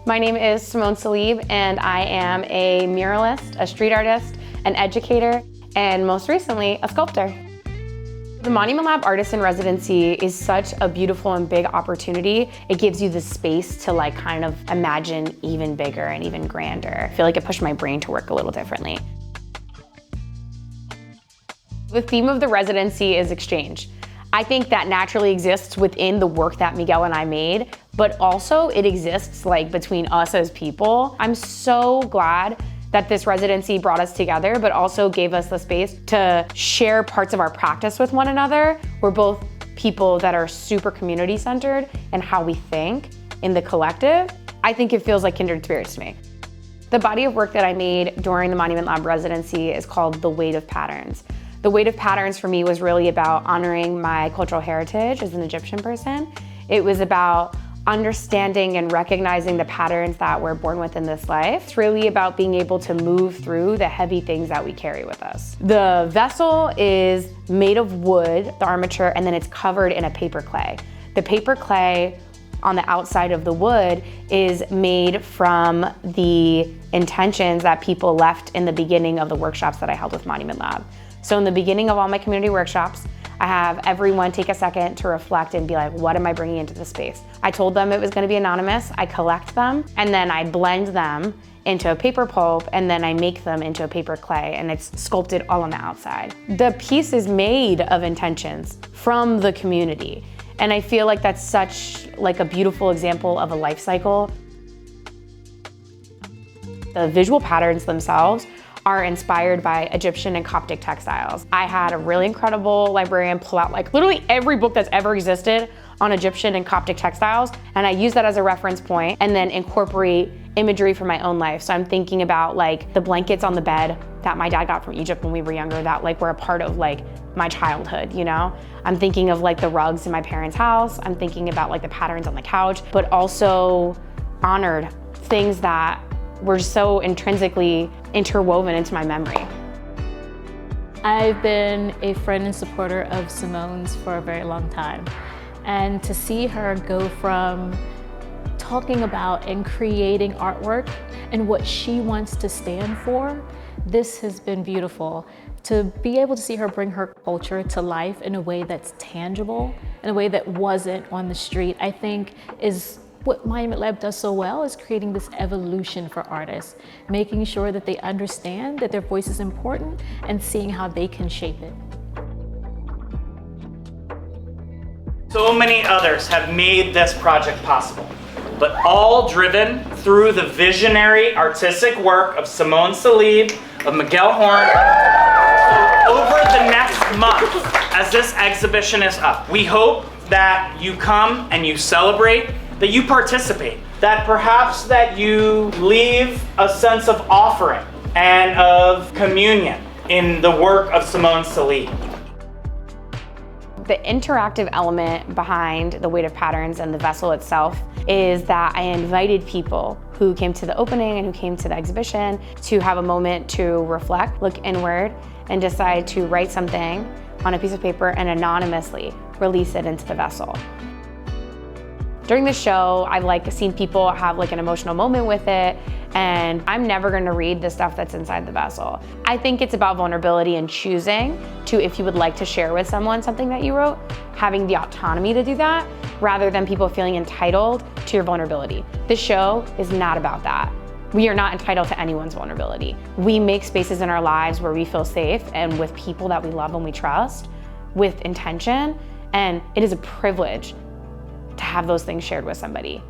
My name is Symone Salib, and I am a muralist, a street artist, an educator, and most recently, a sculptor. The Monument Lab Artist-in-Residency is such a beautiful and big opportunity. It gives you the space to kind of imagine even bigger and even grander. I feel like it pushed my brain to work a little differently. The theme of the residency is exchange. I think that naturally exists within the work that Miguel and I made, but also it exists between us as people. I'm so glad that this residency brought us together, but also gave us the space to share parts of our practice with one another. We're both people that are super community-centered in how we think in the collective. I think it feels like kindred spirits to me. The body of work that I made during the Monument Lab residency is called The Weight of Patterns. The Weight of Patterns for me was really about honoring my cultural heritage as an Egyptian person. It was about understanding and recognizing the patterns that we're born with in this life. It's really about being able to move through the heavy things that we carry with us. The vessel is made of wood, the armature, and then it's covered in a paper clay. The paper clay on the outside of the wood is made from the intentions that people left in the beginning of the workshops that I held with Monument Lab. So in the beginning of all my community workshops, I have everyone take a second to reflect and be like, what am I bringing into the space? I told them it was gonna be anonymous. I collect them, and then I blend them into a paper pulp, and then I make them into a paper clay, and it's sculpted all on the outside. The piece is made of intentions from the community, and I feel like that's such a beautiful example of a life cycle. The visual patterns themselves are inspired by Egyptian and Coptic textiles. I had a really incredible librarian pull out literally every book that's ever existed on Egyptian and Coptic textiles, and I use that as a reference point and then incorporate imagery from my own life. So I'm thinking about the blankets on the bed that my dad got from Egypt when we were younger that were a part of my childhood, you know? I'm thinking of the rugs in my parents' house. I'm thinking about the patterns on the couch, but also honored things that were so intrinsically interwoven into my memory. I've been a friend and supporter of Symone's for a very long time. And to see her go from talking about and creating artwork and what she wants to stand for, this has been beautiful. To be able to see her bring her culture to life in a way that's tangible, in a way that wasn't on the street, I think is what Monument Lab does so well, is creating this evolution for artists, making sure that they understand that their voice is important and seeing how they can shape it. So many others have made this project possible, but all driven through the visionary artistic work of Symone Salib, of Miguel Horn. So over the next month, as this exhibition is up, we hope that you come and you celebrate, that you participate, that perhaps that you leave a sense of offering and of communion in the work of Symone Salib. The interactive element behind The Weight of Patterns and the vessel itself is that I invited people who came to the opening and who came to the exhibition to have a moment to reflect, look inward, and decide to write something on a piece of paper and anonymously release it into the vessel. During the show, I've seen people have an emotional moment with it, and I'm never gonna read the stuff that's inside the vessel. I think it's about vulnerability and choosing to, if you would like to share with someone something that you wrote, having the autonomy to do that, rather than people feeling entitled to your vulnerability. This show is not about that. We are not entitled to anyone's vulnerability. We make spaces in our lives where we feel safe and with people that we love and we trust, with intention, and it is a privilege to have those things shared with somebody.